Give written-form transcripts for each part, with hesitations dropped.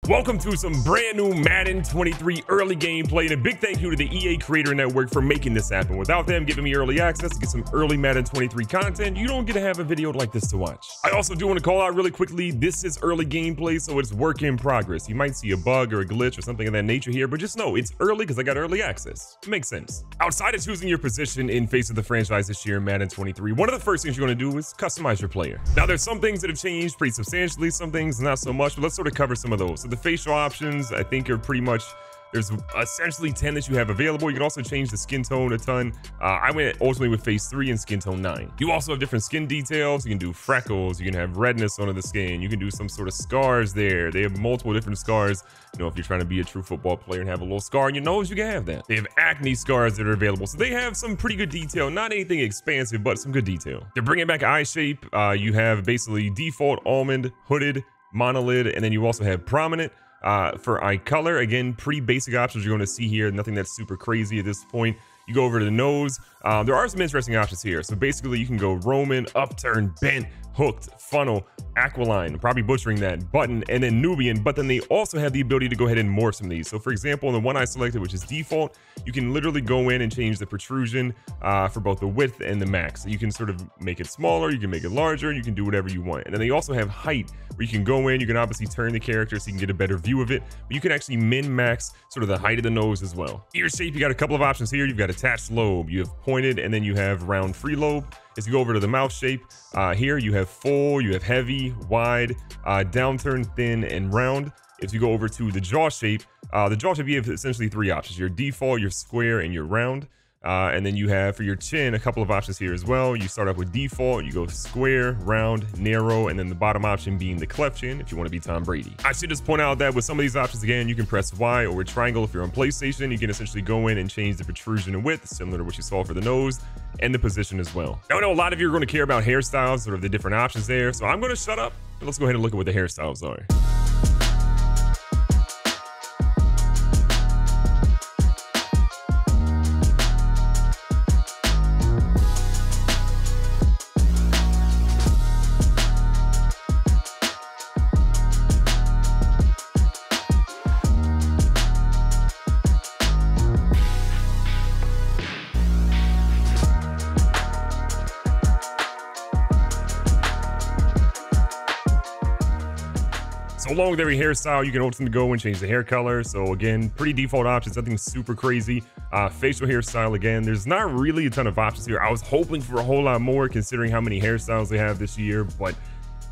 Welcome to some brand new Madden 23 early gameplay, and a big thank you to the EA Creator Network for making this happen. Without them giving me early access to get some early Madden 23 content, you don't get to have a video like this to watch. I also do want to call out really quickly, this is early gameplay, so it's work in progress. You might see a bug or a glitch or something of that nature here, but just know it's early because I got early access. It makes sense. Outside of choosing your position in face of the franchise this year in Madden 23, one of the first things you're going to do is customize your player. Now, there's some things that have changed pretty substantially, some things not so much, but let's sort of cover some of those. So the facial options, I think, are pretty much, there's essentially 10 that you have available. You can also change the skin tone a ton. I went ultimately with phase 3 and skin tone 9. You also have different skin details. You can do freckles, you can have redness under the skin, you can do some sort of scars there. They have multiple different scars. You know, if you're trying to be a true football player and have a little scar on your nose, you can have that. They have acne scars that are available, so they have some pretty good detail. Not anything expansive, but some good detail. They're bringing back eye shape. You have basically default, almond, hooded, monolid, and then you also have prominent. For eye color, again, pretty basic options you're going to see here. Nothing that's super crazy at this point. You go over to the nose. There are some interesting options here. So basically, you can go Roman, upturn, bent, hooked, funnel, aquiline, I'm probably butchering that, button, and then Nubian. But then they also have the ability to go ahead and morph some of these. So for example, in the one I selected, which is default, you can literally go in and change the protrusion for both the width and the max. So you can sort of make it smaller, you can make it larger, you can do whatever you want. And then they also have height, where you can go in, you can obviously turn the character so you can get a better view of it, but you can actually min-max sort of the height of the nose as well. Ear shape, you got a couple of options here. You've got attached lobe, you have pointed, and then you have round free lobe. As you go over to the mouth shape, here you have full, you have heavy, wide, downturn, thin, and round. If you go over to the jaw shape, you have essentially 3 options: your default, your square, and your round. And then you have for your chin a couple of options here as well. You start off with default, you go square, round, narrow, and then the bottom option being the cleft chin if you want to be Tom Brady. I should just point out that with some of these options, again, you can press Y or triangle if you're on PlayStation. You can essentially go in and change the protrusion and width, similar to what you saw for the nose, and the position as well. Now, I know a lot of you are going to care about hairstyles, sort of the different options there, so I'm going to shut up and let's go ahead and look at what the hairstyles are. So along with every hairstyle, you can ultimately go and change the hair color. So again, pretty default options, nothing super crazy. Facial hairstyle, again, there's not really a ton of options here. I was hoping for a whole lot more considering how many hairstyles they have this year, but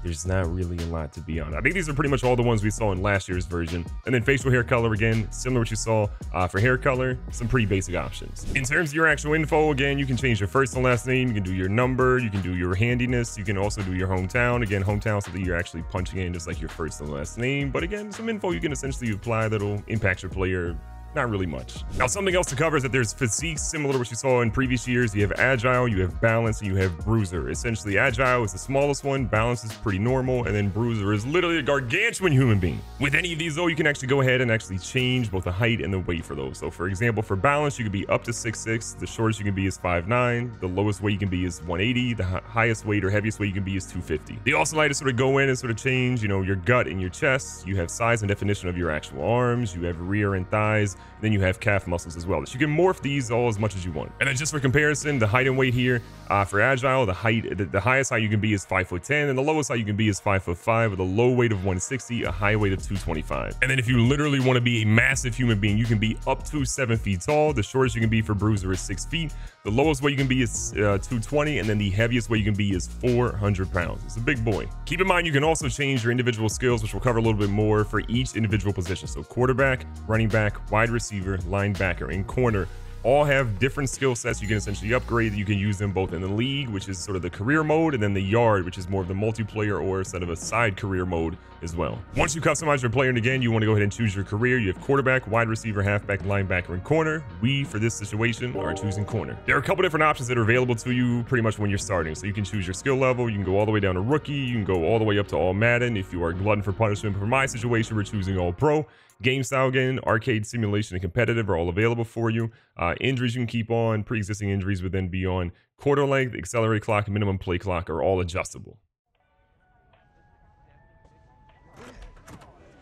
there's not really a lot, to be honest. I think these are pretty much all the ones we saw in last year's version. And then facial hair color, again, similar to what you saw for hair color, some pretty basic options. In terms of your actual info, again, you can change your first and last name, you can do your number, you can do your handiness, you can also do your hometown. Again, hometown, something you're actually punching in just like your first and last name. But again, some info you can essentially apply that'll impact your player. Not really much. Now, something else to cover is that there's physique similar to what you saw in previous years. You have agile, you have balance, and you have bruiser. Essentially, agile is the smallest one, balance is pretty normal, and then bruiser is literally a gargantuan human being. With any of these though, you can actually go ahead and actually change both the height and the weight for those. So for example, for balance, you can be up to 6'6", the shortest you can be is 5'9", the lowest weight you can be is 180, the highest weight or heaviest weight you can be is 250. They also like to sort of go in and sort of change, you know, your gut and your chest. You have size and definition of your actual arms, you have rear and thighs, then you have calf muscles as well. So you can morph these all as much as you want. And then just for comparison, the height and weight here for agile, the highest height you can be is 5'10", and the lowest height you can be is 5'5", with a low weight of 160, a high weight of 225. And then if you literally want to be a massive human being, you can be up to 7 feet tall. The shortest you can be for bruiser is 6 feet. The lowest weight you can be is 220, and then the heaviest weight you can be is 400 pounds. It's a big boy. Keep in mind, you can also change your individual skills, which we'll cover a little bit more for each individual position. So quarterback, running back, wide receiver, linebacker, and corner all have different skill sets you can essentially upgrade. You can use them both in the league, which is sort of the career mode, and then the yard, which is more of the multiplayer or instead of a side career mode as well. Once you customize your player, and again, you want to go ahead and choose your career. You have quarterback, wide receiver, halfback, linebacker, and corner. We, for this situation, are choosing corner. There are a couple different options that are available to you pretty much when you're starting. So you can choose your skill level. You can go all the way down to rookie. You can go all the way up to all Madden. If you are a glutton for punishment, for my situation, we're choosing all pro. Game style, again, arcade, simulation, and competitive are all available for you. Injuries you can keep on. Pre-existing injuries would then be on. Quarter length, accelerated clock, and minimum play clock are all adjustable.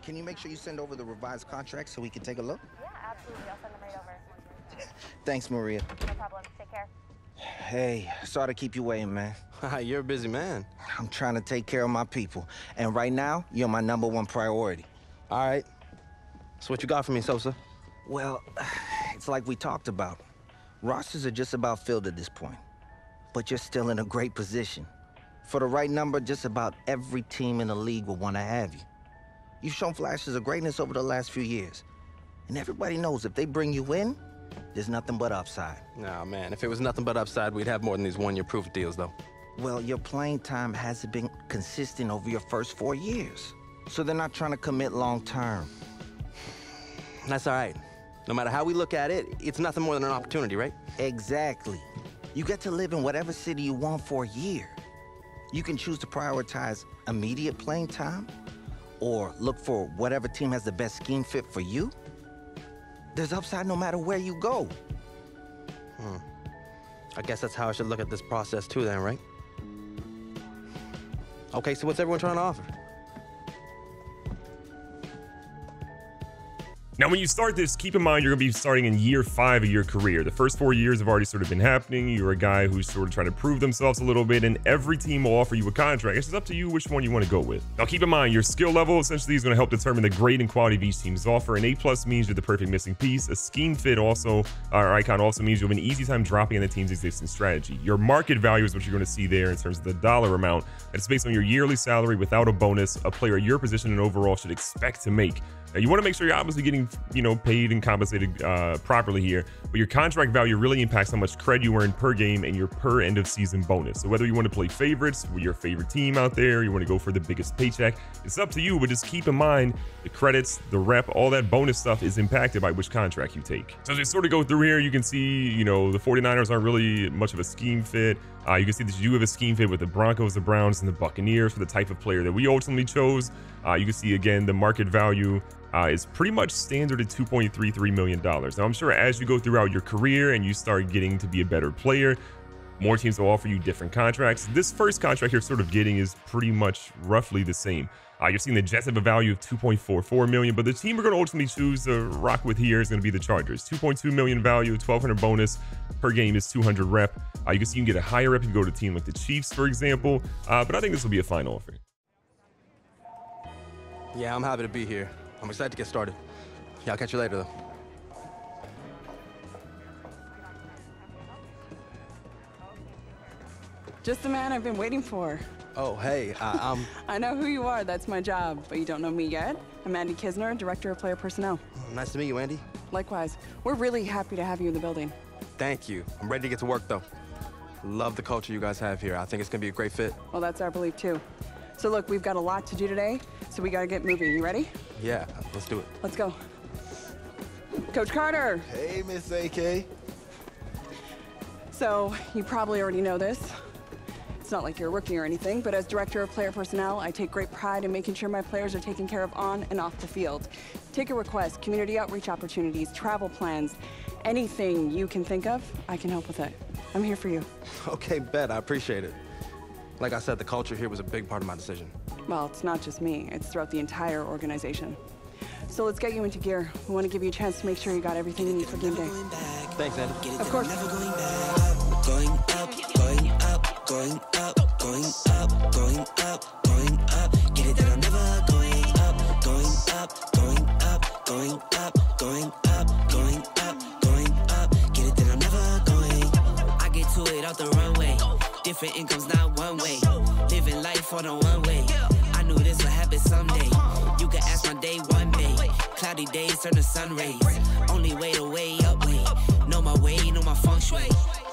Can you make sure you send over the revised contract so we can take a look? Yeah, absolutely. I'll send them right over. Thanks, Maria. No problem. Take care. Hey, sorry to keep you waiting, man. You're a busy man. I'm trying to take care of my people. And right now, you're my #1 priority. All right. So what you got for me, Sosa? Well, it's like we talked about. Rosters are just about filled at this point. But you're still in a great position. For the right number, just about every team in the league will want to have you. You've shown flashes of greatness over the last few years. And everybody knows if they bring you in, there's nothing but upside. Nah, man, if it was nothing but upside, we'd have more than these one-year proof deals, though. Well, your playing time hasn't been consistent over your first 4 years. So they're not trying to commit long-term. That's all right. No matter how we look at it, it's nothing more than an opportunity, right? Exactly. You get to live in whatever city you want for a year. You can choose to prioritize immediate playing time or look for whatever team has the best scheme fit for you. There's upside no matter where you go. I guess that's how I should look at this process too then, right? Okay, so what's everyone trying to offer? Now, when you start this, keep in mind you're going to be starting in year 5 of your career. The first 4 years have already sort of been happening. You're a guy who's sort of trying to prove themselves a little bit, and every team will offer you a contract. It's just up to you which one you want to go with. Now, keep in mind your skill level essentially is going to help determine the grade and quality of each team's offer. An A+ means you're the perfect missing piece. A scheme fit also, or icon also means you'll have an easy time dropping in the team's existing strategy. Your market value is what you're going to see there in terms of the dollar amount. It's based on your yearly salary without a bonus a player your position and overall should expect to make. Now, you want to make sure you're obviously getting, paid and compensated properly here, but your contract value really impacts how much cred you earn per game and your per end of season bonus. So whether you want to play favorites with your favorite team out there, you want to go for the biggest paycheck, it's up to you, but just keep in mind the credits, the rep, all that bonus stuff is impacted by which contract you take. So as we sort of go through here, you can see, the 49ers aren't really much of a scheme fit. You can see that you do have a scheme fit with the Broncos, the Browns, and the Buccaneers for the type of player that we ultimately chose. You can see, again, the market value is pretty much standard at $2.33 million. Now, I'm sure as you go throughout your career and you start getting to be a better player, more teams will offer you different contracts. This first contract you're sort of getting is pretty much roughly the same. You're seeing the Jets have a value of $2.44 million, but the team we're going to ultimately choose to rock with here is going to be the Chargers. $2.2 million value, 1,200 bonus per game is 200 rep. You can see you can get a higher rep if you go to a team like the Chiefs, for example. But I think this will be a fine offer. Yeah, I'm happy to be here. I'm excited to get started. Yeah, I'll catch you later, though. Just the man I've been waiting for. Oh, hey, I'm... I know who you are, that's my job, but you don't know me yet. I'm Andy Kisner, Director of Player Personnel. Nice to meet you, Andy. Likewise. We're really happy to have you in the building. Thank you. I'm ready to get to work, though. Love the culture you guys have here. I think it's going to be a great fit. Well, that's our belief, too. So look, we've got a lot to do today, so we got to get moving. You ready? Yeah, let's do it. Let's go. Coach Carter. Hey, Miss AK. So, you probably already know this. It's not like you're a rookie or anything, but as Director of Player Personnel, I take great pride in making sure my players are taken care of on and off the field. Take a request, community outreach opportunities, travel plans, anything you can think of, I can help with it. I'm here for you. Okay, bet. I appreciate it. Like I said, the culture here was a big part of my decision. Well, it's not just me. It's throughout the entire organization. So let's get you into gear. We want to give you a chance to make sure you got everything you need for game day. Thanks, Andy. Of course. Going up, going up, going up, going up, going up, going up. Get it that I'm never going up, going up, going up, going up, going up, going up, going up. Get it that I'm never going. I get to it off the runway. Different incomes, not one way. Living life on a one way. I knew this would happen someday. You could ask my day one day. Cloudy days turn to sun rays. Only way to way up way. Know my way, know my feng shui.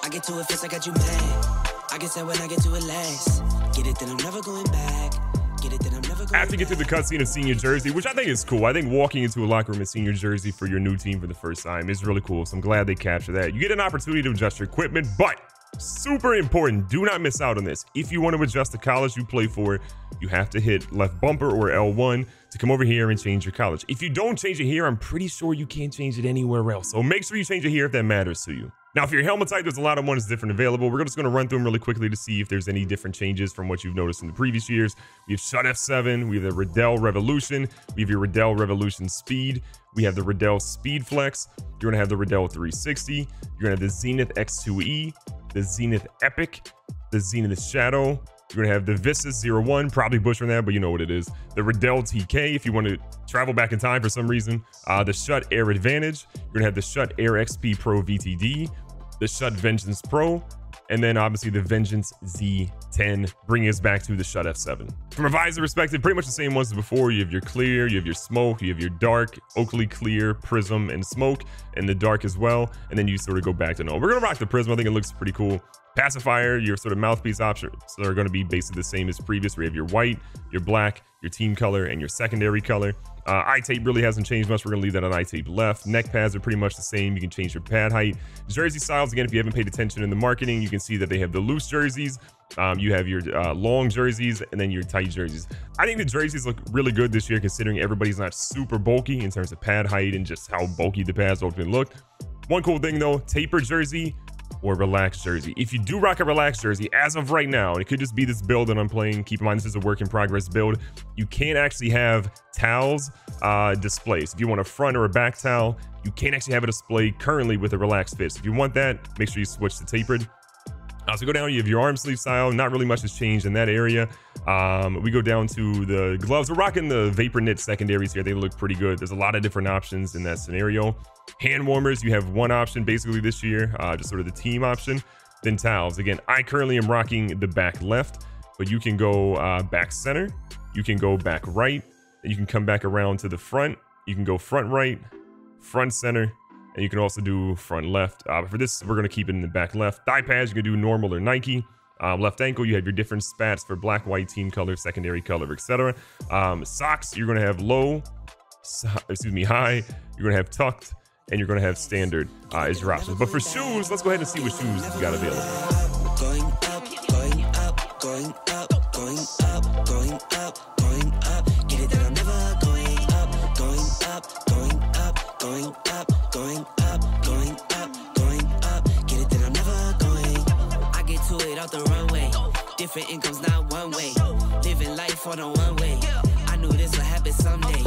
I get to it first, I got you mad. I get sad when I get to it last. Get it, then I'm never going back. Get it, then I'm never going After you get through the cutscene of senior jersey, which I think is cool. I think walking into a locker room in senior jersey for your new team for the first time is really cool. So I'm glad they capture that. You get an opportunity to adjust your equipment, but super important, do not miss out on this. If you want to adjust the college you play for, you have to hit left bumper or L1 to come over here and change your college. If you don't change it here, I'm pretty sure you can't change it anywhere else. So make sure you change it here if that matters to you. Now, for your helmet type, there's a lot of ones different available. We're just going to run through them really quickly to see if there's any different changes from what you've noticed in the previous years. We have Shut F7. We have the Riddell Revolution. We have your Riddell Revolution Speed. We have the Riddell Speed Flex. You're going to have the Riddell 360. You're going to have the Zenith X2E, the Zenith Epic, the Zenith Shadow. You're going to have the Vissus 01, probably butchering that, but you know what it is. The Riddell TK, if you want to travel back in time for some reason. The Shut Air Advantage. You're going to have the Shut Air XP Pro VTD, the Shut Vengeance Pro, and then obviously the Vengeance Z10, bringing us back to the Shut F7. From a visor perspective, pretty much the same ones as before. You have your clear, you have your smoke, you have your dark, Oakley clear, prism, and smoke, and the dark as well. And then you sort of go back to no. We're going to rock the prism. I think it looks pretty cool. Pacifier, your sort of mouthpiece options are going to be basically the same as previous. We have your white, your black, your team color, and your secondary color. Eye tape really hasn't changed much. We're going to leave that on eye tape left. Neck pads are pretty much the same. You can change your pad height. Jersey styles, again, if you haven't paid attention in the marketing, you can see that they have the loose jerseys. You have your long jerseys and then your tight jerseys. I think the jerseys look really good this year, considering everybody's not super bulky in terms of pad height and just how bulky the pads ultimately look. One cool thing though, taper jersey or relaxed jersey. If you do rock a relaxed jersey, as of right now, and it could just be this build that I'm playing, keep in mind this is a work in progress build, you can't actually have towels displayed. So if you want a front or a back towel, you can't actually have it displayed currently with a relaxed fit. So if you want that, make sure you switch to tapered. So go down, you have your arm sleeve style. Not really much has changed in that area. We go down to the gloves. We're rocking the Vapor Knit secondaries here. They look pretty good. There's a lot of different options in that scenario. Hand warmers, you have one option basically this year, just sort of the team option. Then towels. Again, I currently am rocking the back left, but you can go back center. You can go back right. And you can come back around to the front. You can go front right, front center, and you can also do front left. For this, we're going to keep it in the back left. Thigh pads, you can do normal or Nike. Left ankle, you have your different spats for black, white, team color, secondary color, etc. Socks, you're going to have low, high. You're going to have tucked, and you're going to have standard as your options. But for shoes, let's go ahead and see what shoes you got available. Going up, going up, going up, going up, going up, going up. Get it that I'm never going up, going up, going up, going up, going up, going up, going up. Get it that I'm never going. I get to it off the runway. Different incomes, not one way. Living life on a one way. I knew this would happen someday.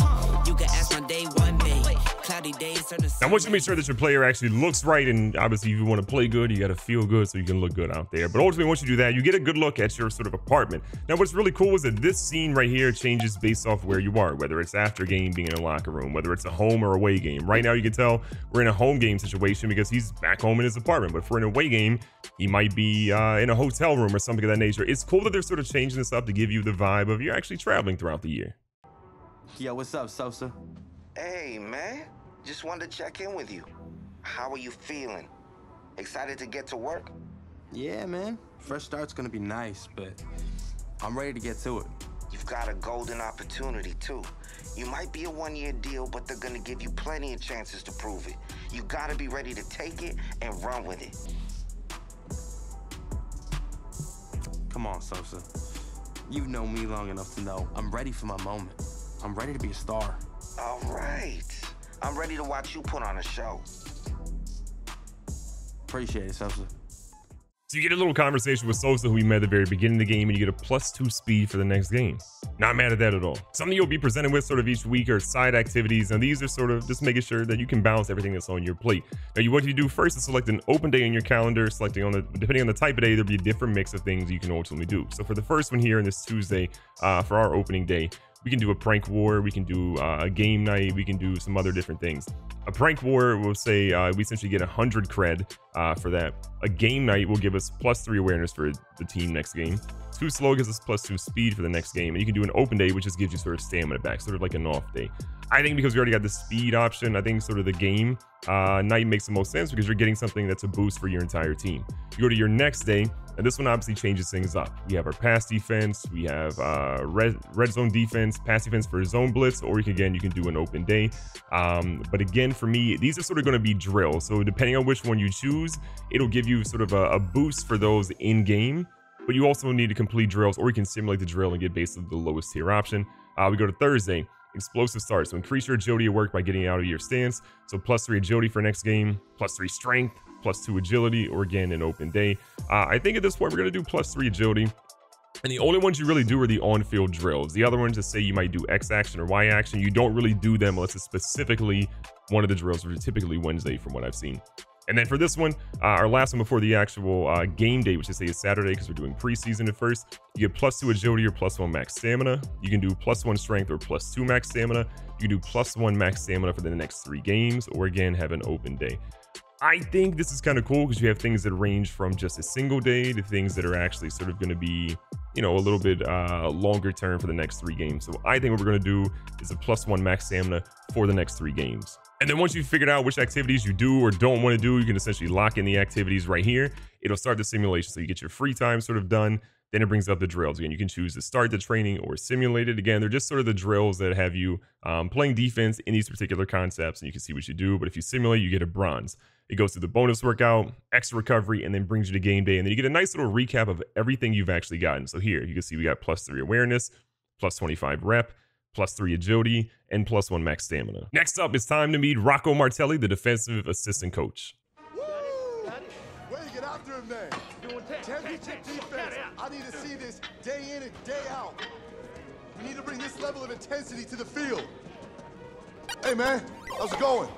You can ask my day one day. Cloudy days turn to I want you to make sure that your player actually looks right, and obviously if you want to play good, you got to feel good so you can look good out there. But ultimately, once you do that, you get a good look at your sort of apartment. Now, what's really cool is that this scene right here changes based off where you are, whether it's after game being in a locker room, whether it's a home or away game. Right now, you can tell we're in a home game situation because he's back home in his apartment. But for an away game, he might be in a hotel room or something of that nature. It's cool that they're sort of changing this up to give you the vibe of you're actually traveling throughout the year. Yo, what's up, Sosa? Hey, man. Just wanted to check in with you. How are you feeling? Excited to get to work? Yeah, man. Fresh start's gonna be nice, but I'm ready to get to it. You've got a golden opportunity, too. You might be a one-year deal, but they're gonna give you plenty of chances to prove it. You gotta be ready to take it and run with it. Come on, Sosa. You've known me long enough to know I'm ready for my moment. I'm ready to be a star. All right. I'm ready to watch you put on a show. Appreciate it, Sosa. So you get a little conversation with Sosa, who we met at the very beginning of the game, and you get a +2 speed for the next game. Not mad at that at all. Something you'll be presented with sort of each week are side activities, and these are sort of just making sure that you can balance everything that's on your plate. Now, what you do first is select an open day in your calendar, selecting on the, depending on the type of day, there'll be a different mix of things you can ultimately do. So for the first one here on this Tuesday, for our opening day, we can do a prank war, we can do a game night, we can do some other different things. A prank war will say we essentially get 100 cred for that. A game night will give us +3 awareness for the team next game. 2 slow gives us +2 speed for the next game. And you can do an open day, which just gives you sort of stamina back, sort of like an off day. I think because we already got the speed option, I think sort of the game night makes the most sense because you're getting something that's a boost for your entire team. You go to your next day, and this one obviously changes things up. We have our pass defense, we have red zone defense, pass defense for zone blitz, or you can do an open day. But again, for me, these are sort of going to be drills. So depending on which one you choose, it'll give you sort of a boost for those in game. But you also need to complete drills, or you can simulate the drill and get basically the lowest tier option. We go to Thursday. Explosive start. So increase your agility at work by getting out of your stance. So +3 agility for next game, +3 strength, +2 agility, or again, an open day. I think at this point, we're going to do +3 agility. And the only ones you really do are the on-field drills. The other ones that say you might do X action or Y action, you don't really do them unless it's specifically one of the drills, which is typically Wednesday from what I've seen. And then for this one, our last one before the actual game day, which is say is Saturday because we're doing preseason at first, you get +2 agility or +1 max stamina. You can do +1 strength or +2 max stamina. You can do +1 max stamina for the next 3 games, or again, have an open day. I think this is kind of cool because you have things that range from just a single day to things that are actually sort of going to be, you know, a little bit longer term for the next 3 games. So I think what we're going to do is a +1 max stamina for the next 3 games. And then once you've figured out which activities you do or don't want to do, you can essentially lock in the activities right here. It'll start the simulation. So you get your free time sort of done. Then it brings up the drills. Again, you can choose to start the training or simulate it. Again, they're just sort of the drills that have you playing defense in these particular concepts, and you can see what you do. But if you simulate, you get a bronze. It goes through the bonus workout, extra recovery, and then brings you to game day. And then you get a nice little recap of everything you've actually gotten. So here, you can see we got +3 awareness, +25 rep, +3 agility, and +1 max stamina. Next up, it's time to meet Rocco Martelli, the defensive assistant coach. Woo! Way to get after him, man. Championship defense. I need to see this day in and day out. We need to bring this level of intensity to the field. Hey, man, how's it going?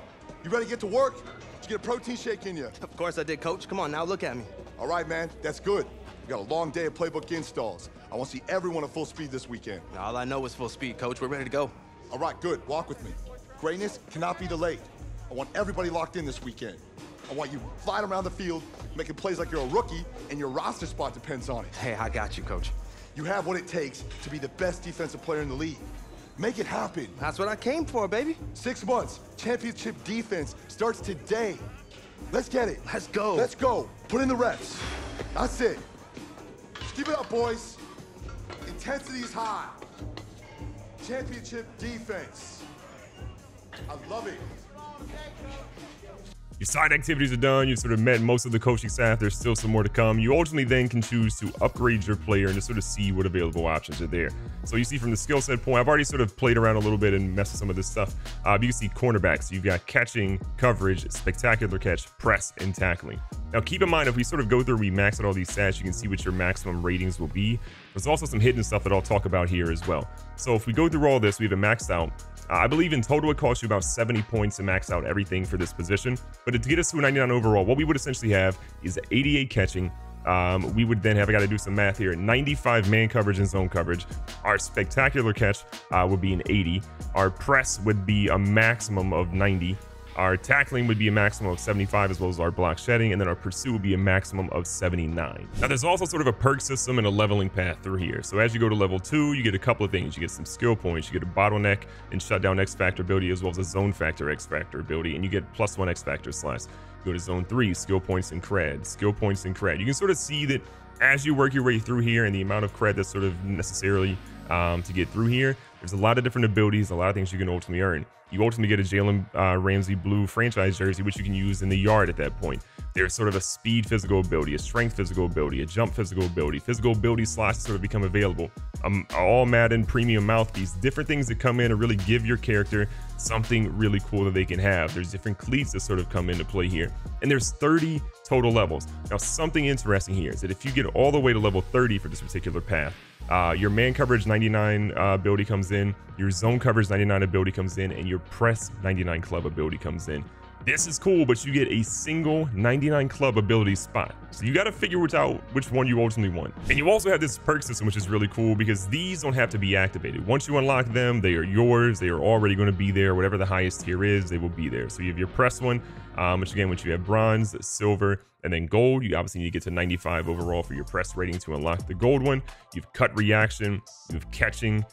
You ready to get to work? Did you get a protein shake in you? Of course I did, Coach. Come on, now look at me. All right, man, that's good. We got a long day of playbook installs. I want to see everyone at full speed this weekend. All I know is full speed, Coach. We're ready to go. All right, good. Walk with me. Greatness cannot be delayed. I want everybody locked in this weekend. I want you flying around the field, making plays like you're a rookie, and your roster spot depends on it. Hey, I got you, Coach. You have what it takes to be the best defensive player in the league. Make it happen. That's what I came for, baby. 6 months, championship defense starts today. Let's get it. Let's go. Let's go. Put in the reps. That's it. Just keep it up, boys. Intensity is high. Championship defense. I love it. Your side activities are done. You've sort of met most of the coaching staff. There's still some more to come. You ultimately then can choose to upgrade your player and to sort of see what available options are there. So you see from the skill set point, I've already sort of played around a little bit and messed with some of this stuff. You can see cornerbacks. You've got catching, coverage, spectacular catch, press, and tackling. Now keep in mind, if we sort of go through, we max out all these stats, you can see what your maximum ratings will be. There's also some hidden stuff that I'll talk about here as well. So if we go through all this, we have it maxed out. I believe in total it costs you about 70 points to max out everything for this position. But to get us to a 99 overall, what we would essentially have is 88 catching. We would then have, I got to do some math here, 95 man coverage and zone coverage. Our spectacular catch would be an 80. Our press would be a maximum of 90. Our tackling would be a maximum of 75, as well as our block shedding, and then our pursuit would be a maximum of 79. Now, there's also sort of a perk system and a leveling path through here. So as you go to level 2, you get a couple of things. You get some skill points, you get a bottleneck and shutdown X Factor ability, as well as a zone factor X Factor ability, and you get +1 X Factor slash. You go to zone 3, skill points and cred, skill points and cred. You can sort of see that as you work your way through here and the amount of cred that's sort of necessarily to get through here, there's a lot of different abilities, a lot of things you can ultimately earn. You ultimately get a Jalen Ramsey blue franchise jersey, which you can use in the yard at that point. There's sort of a speed physical ability, a strength physical ability, a jump physical ability slots sort of become available. All Madden premium mouthpiece, different things that come in and really give your character something really cool that they can have. There's different cleats that sort of come into play here. And there's 30 total levels. Now, something interesting here is that if you get all the way to level 30 for this particular path, your man coverage 99 ability comes in, your zone coverage 99 ability comes in, and your press 99 club ability comes in. This is cool, but you get a single 99 club ability spot. So you got to figure out which one you ultimately want. And you also have this perk system, which is really cool because these don't have to be activated. Once you unlock them, they are yours. They are already going to be there. Whatever the highest tier is, they will be there. So you have your press one, which again, once you have bronze, silver, and then gold, you obviously need to get to 95 overall for your press rating to unlock the gold one. You've cut reaction, you have catching,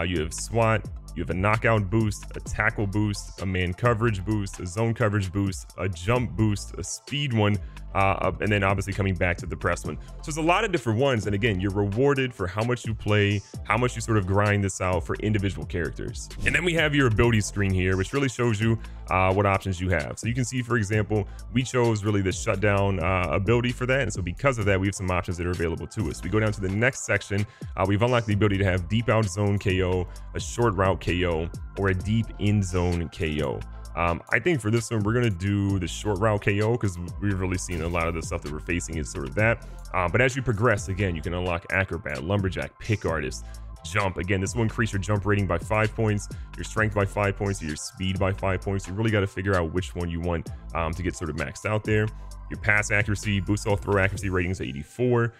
you have SWAT, you have a knockout boost, a tackle boost, a man coverage boost, a zone coverage boost, a jump boost, a speed one, and then obviously coming back to the press one. So there's a lot of different ones. And again, you're rewarded for how much you play, how much you sort of grind this out for individual characters. And then we have your ability screen here, which really shows you what options you have. So you can see, for example, we chose really the shutdown ability for that. And so because of that, we have some options that are available to us. We go down to the next section. We've unlocked the ability to have deep out zone KO, a short route KO, or a deep in zone KO. I think for this one, we're going to do the short route KO because we've really seen a lot of the stuff that we're facing is sort of that. But as you progress, again, you can unlock acrobat, lumberjack, pick artist, jump. Again, this will increase your jump rating by 5 points, your strength by 5 points, your speed by 5 points. You really got to figure out which one you want to get sort of maxed out there. Your pass accuracy, boost all throw accuracy ratings at 84,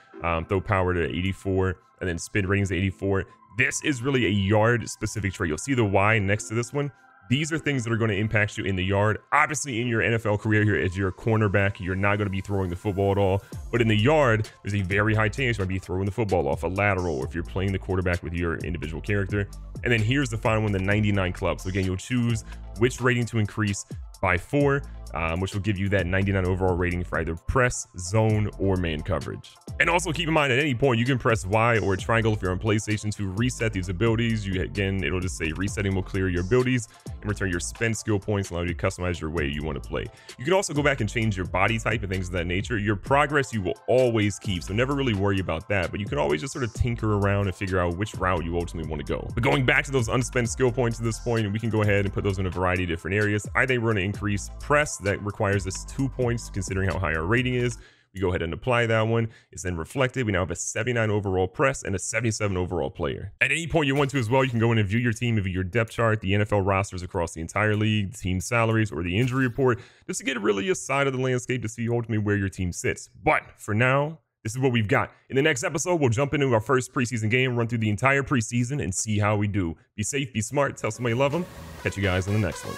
throw power to 84, and then spin ratings at 84. This is really a yard specific trait. You'll see the Y next to this one. These are things that are going to impact you in the yard. Obviously, in your NFL career here, as you're a cornerback, you're not going to be throwing the football at all. But in the yard, there's a very high chance you might be throwing the football off a lateral, or if you're playing the quarterback with your individual character. And then here's the final one, the 99 club. So again, you'll choose which rating to increase by 4, which will give you that 99 overall rating for either press, zone, or man coverage. And also keep in mind, at any point, you can press Y or triangle if you're on PlayStation to reset these abilities. Again, it'll just say resetting will clear your abilities and return your spend skill points, allowing you to customize your way you want to play. You can also go back and change your body type and things of that nature. Your progress you will always keep, so never really worry about that. But you can always just sort of tinker around and figure out which route you ultimately want to go. But going back to those unspent skill points at this point, we can go ahead and put those in a variety of different areas. I think we're going to increase press. That requires us 2 points considering how high our rating is. We go ahead and apply that one. It's then reflected. We now have a 79 overall press and a 77 overall player. At any point you want to as well, you can go in and view your team, view your depth chart, the NFL rosters across the entire league, team salaries, or the injury report, just to get really a side of the landscape to see ultimately where your team sits. But for now, this is what we've got. In the next episode, we'll jump into our first preseason game, run through the entire preseason, and see how we do. Be safe, be smart, tell somebody you love them. Catch you guys on the next one.